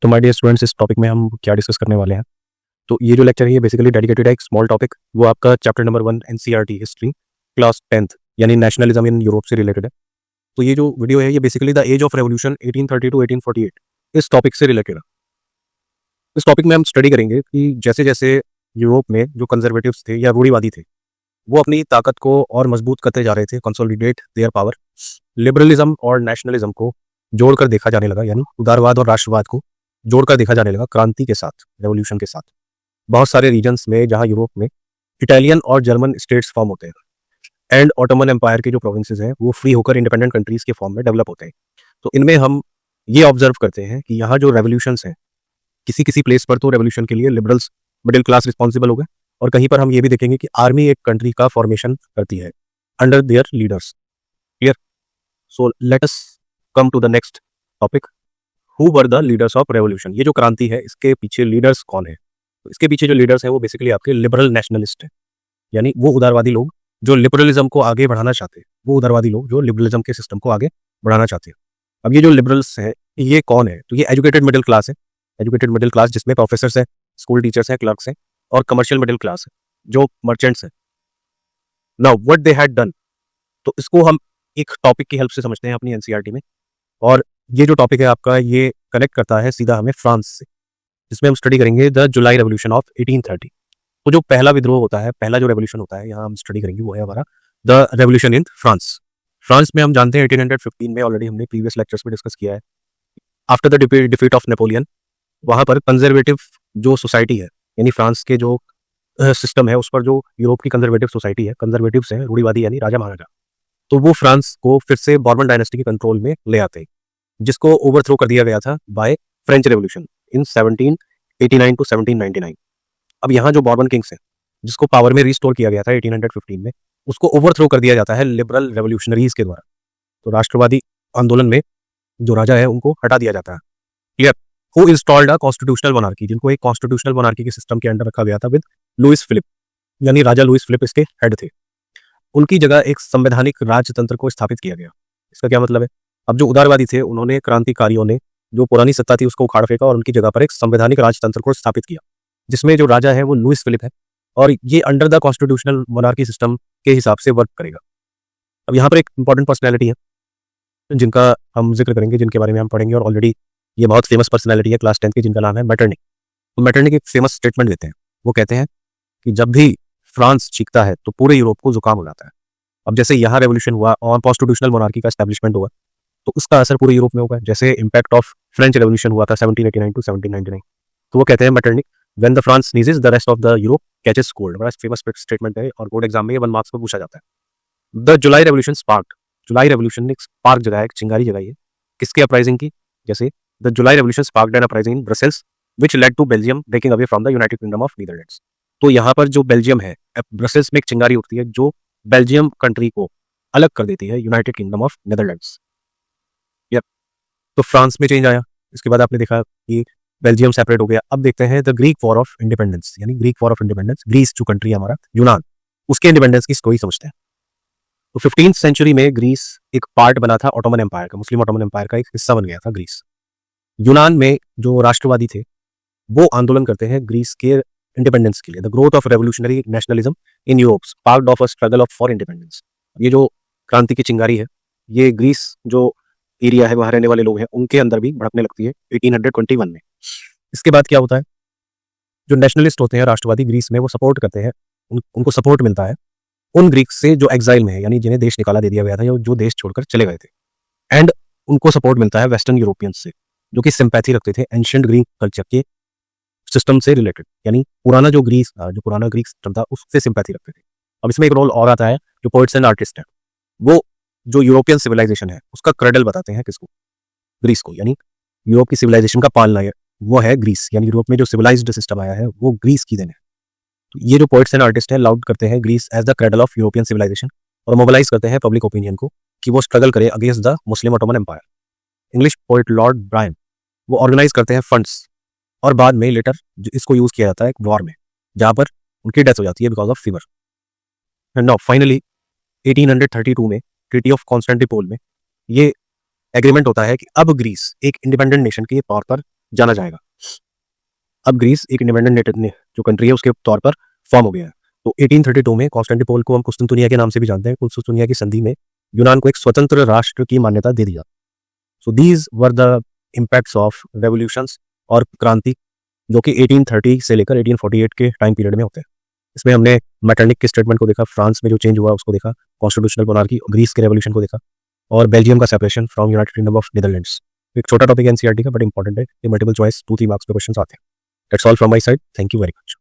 तो my dear students, इस topic में हम क्या डिस्कस करने वाले हैं। तो ये जो लेक्चर है ये बेसिकली डेडिकेटेड है एक स्मॉल टॉपिक, वो आपका chapter number 1 NCERT history class 10th यानी नेशनलिज्म इन यूरोप से रिलेटेड है। तो ये जो वीडियो है ये basically the age of revolution 1830 to 1848 इस टॉपिक से रिलेटेड है। इस टॉपिक में हम स्टडी करेंगे कि जैसे जैसे यूरोप में जो कंजर्वेटिव्स थे या रूढ़िवादी थे वो अपनी ताकत को और मजबूत करते जा रहे थे, कंसोलिडेट देयर पावर। लिबरलिज्म और नेशनलिज्म को जोड़कर देखा जाने लगा, यानी उदारवाद और राष्ट्रवाद को जोड़कर देखा जाने लगा क्रांति के साथ, रेवोल्यूशन के साथ। बहुत सारे रीजन्स में जहां यूरोप में इटालियन और जर्मन स्टेट्स फॉर्म होते हैं एंड ऑटोमन एम्पायर के जो प्रोविंसेस हैं वो फ्री होकर इंडिपेंडेंट कंट्रीज के फॉर्म में डेवलप होते हैं। तो इनमें हम ये ऑब्जर्व करते हैं कि यहाँ जो रेवोल्यूशंस हैं, किसी किसी प्लेस पर तो रेवोल्यूशन के लिए लिबरल्स मिडिल क्लास रिस्पॉन्सिबल हो गए, और कहीं पर हम ये भी देखेंगे कि आर्मी एक कंट्री का फॉर्मेशन करती है under their leaders. Clear? So let us come to the next topic, who were the leaders of revolution. ये जो क्रांति है इसके पीछे लीडर्स कौन है? तो इसके पीछे जो लीडर्स हैं वो बेसिकली आपके लिबरल नेशनलिस्ट हैं, यानी वो उदारवादी लोग जो लिबरलिज्म को आगे बढ़ाना चाहते हैं, वो उदारवादी लोग जो लिबरलिज्म के सिस्टम को आगे बढ़ाना चाहते हैं। अब ये जो लिबरल्स हैं ये कौन है? तो ये एजुकेटेड मिडिल क्लास है, एजुकेटेड मिडिल क्लास जिसमें प्रोफेसर्स हैं, स्कूल टीचर्स हैं, क्लर्क्स हैं, और कमर्शियल मिडिल क्लास है जो मर्चेंट्स हैं। Now what they had done, तो इसको हम एक टॉपिक की हेल्प से समझते हैं अपनी एनसीईआरटी में। और ये जो टॉपिक है आपका ये कनेक्ट करता है सीधा हमें फ्रांस से, जिसमें हम स्टडी करेंगे द जुलाई रेवोल्यूशन ऑफ 1830। तो जो पहला विद्रोह होता है, पहला जो रेवोल्यूशन होता है यहाँ हम स्टडी करेंगे वो है हमारा the revolution in France. France में हम जानते हैं 1815 में ऑलरेडी हमने प्रीवियस लेक्चर्स में डिस्कस किया है, after the defeat of Napoleon वहां पर कंजर्वेटिव जो सोसाइटी है, यानी फ्रांस के जो सिस्टम है उस पर जो यूरोप की कंजर्वेटिव सोसाइटी है, कंजर्वेटिव्स हैं, रूढ़िवादी यानी राजा महाराजा, तो वो फ्रांस को फिर से बॉर्बन डायनेस्टी के कंट्रोल में ले आते हैं, जिसको ओवरथ्रो कर दिया गया था by French revolution in 1789 to 1799। अब यहाँ जो बॉर्बन किंग्स हैं जिसको पावर में रिस्टोर किया गया था 1815 में, उसको ओवरथ्रो कर दिया जाता है लिबरल रेवोल्यूशनरीज के द्वारा। तो राष्ट्रवादी आंदोलन में जो राजा है उनको हटा दिया जाता है। Clear? Who installed a constitutional monarchy, जिनको एक कॉन्स्टिट्यूशनल मोनार्की के सिस्टम के अंडर रखा गया था विद लुइस फिलिप, यानी राजा लुइस फिलिप इसके हेड थे। उनकी जगह एक संवैधानिक राजतंत्र को स्थापित किया गया। इसका क्या मतलब है? अब जो उदारवादी थे उन्होंने, क्रांतिकारियों ने जो पुरानी सत्ता थी उसको उखाड़ फेंका और उनकी जगह पर एक संवैधानिक राजतंत्र को स्थापित किया, जिसमें जो राजा है वो लुइस फिलिप है, और ये under the constitutional monarchy system के हिसाब से वर्क करेगा। अब यहाँ पर एक इंपॉर्टेंट पर्सनैलिटी है जिनका हम जिक्र करेंगे, जिनके बारे में हम पढ़ेंगे, और ऑलरेडी ये बहुत फेमस पर्सनैलिटी है क्लास 10th की, जिनका नाम है मेटरनिक। तो मेटरनिक एक फेमस स्टेटमेंट देते हैं, वो कहते हैं कि जब भी फ्रांस चीखता है तो पूरे यूरोप को जुकाम हो जाता है। अब जैसे यहाँ रेवोल्यूशन हुआ और कॉन्स्टिट्यूशनल मोनार्की का एस्टैब्लिशमेंट हुआ तो उसका असर पूरे यूरोप में होगा, जैसे इंपैक्ट ऑफ फ्रेंच रेवोल्यूशन हुआ था 1789 टू 1799। तो वो कहते हैं Metternich, when the France sneezes the rest of the Europe catches cold. बड़ा फेमस स्टेटमेंट है और बोर्ड एग्जाम में 1 मार्क्स पर पूछा जाता है। द जुलाई रेवोल्यूशन स्पार्क्ड, जुलाई रेवोल्यूशन ने स्पार्क जगाया, एक चिंगारी जगाई है किसके अपराइजिंग की? जैसे the July revolution sparked an uprising in Brussels which led to Belgium breaking away from the United Kingdom of Netherlands. तो यहाँ पर जो बेल्जियम है, ब्रसेल्स में एक चिंगारी उठती है जो बेल्जियम कंट्री को अलग कर देती है यूनाइटेड किंगडम ऑफ नीदरलैंड्स। तो फ्रांस में चेंज आया। इसके बाद आपने देखा कि बेल्जियम सेपरेट हो गया। अब देखते हैं the Greek war of independence, यानी Greek war of independence, Greece जो कंट्री है हमारा, यूनान, उसके इंडिपेंडेंस की स्टोरी समझते हैं। तो 15th सेंचुरी में ग्रीस एक पार्ट बना था ऑटोमन एम्पायर का, मुस्लिम ऑटोमन एम्पायर का एक हिस्सा बन गया था ग्रीस। यूनान में जो राष्ट्रवादी थे वो आंदोलन करते हैं ग्रीस के इंडिपेंडेंस के लिए। The growth of revolutionary nationalism in Europe sparked of a struggle of for independence. ये जो क्रांति की चिंगारी है ये ग्रीस जो एरिया है वहां रहने वाले लोग हैं उनके अंदर भी भड़कने लगती है 1821 में। इसके बाद क्या होता है? जो नेशनलिस्ट होते हैं राष्ट्रवादी ग्रीस में वो सपोर्ट करते हैं, उनको सपोर्ट मिलता है उन ग्रीक्स से जो एग्जाइल में है, यानी जिन्हें देश निकाला दे दिया गया था या जो देश छोड़कर चले गए थे, एंड उनको सपोर्ट मिलता है वेस्टर्न यूरोपियंस से जो कि सिंपैथी रखते थे एंशिएंट ग्रीक कल्चर के सिस्टम से रिलेटेड, यानी पुराना जो ग्रीस था, जो पुराना ग्रीक सिस्टम था उससे सिंपैथी रखते थे। अब इसमें एक रोल और आता है, जो पोइट्स एंड आर्टिस्ट हैं वो जो यूरोपियन सिविलाइजेशन है उसका क्रेडल बताते हैं किसको? ग्रीस को, यानी यूरोप की सिविलाइजेशन का पालना है वो है ग्रीस, यानी यूरोप में जो सिविलाइज्ड सिस्टम आया है वो ग्रीस की देन है। तो ये जो पोइट्स एंड आर्टिस्ट हैं लाउड करते हैं Greece as the cradle of European civilisation, और मोबिलाइज करते हैं पब्लिक ओपिनियन को कि वो स्ट्रगल करे against the Muslim Ottoman empire. English poet lord Byron वो ऑर्गेनाइज करते हैं फंड्स, और बाद में लेटर इसको यूज किया जाता है एक वॉर में जहां पर उनकी डेथ हो जाती है because of fever. And now finally 1832 में ट्रीटी ऑफ कॉन्स्टेंटिनोपल में ये एग्रीमेंट होता है कि अब ग्रीस एक इंडिपेंडेंट नेशन के तौर पर जाना जाएगा। अब ग्रीस एक इंडिपेंडेंट जो कंट्री है उसके तौर पर फॉर्म हो गया है। तो 1832 में कॉन्स्टेंटिनोपल को हम कुस्तुनतुनिया के नाम से भी जानते हैं। कुस्तुनतुनिया की संधि में यूनान को एक स्वतंत्र राष्ट्र की मान्यता दे दिया। So these were the impacts of revolutions और क्रांति जो कि 1830 से लेकर 1848 के टाइम पीरियड में होते हैं। इसमें हमने मैटरनिक के स्टेटमेंट को देखा, फ्रांस में जो चेंज हुआ उसको देखा, कॉन्स्टिट्यूशनल मोनार्की, ग्रीस के रेवोल्यूशन को देखा और बेल्जियम का separation from United Kingdom of Netherlands. एक छोटा टॉपिक है एनसीईआरटी का, बट इंपॉर्टेंट है, ये मल्टीपल चॉइस 2-3 मार्क्स पे क्वेश्चन आते हैं। That's all from my side, thank you very much.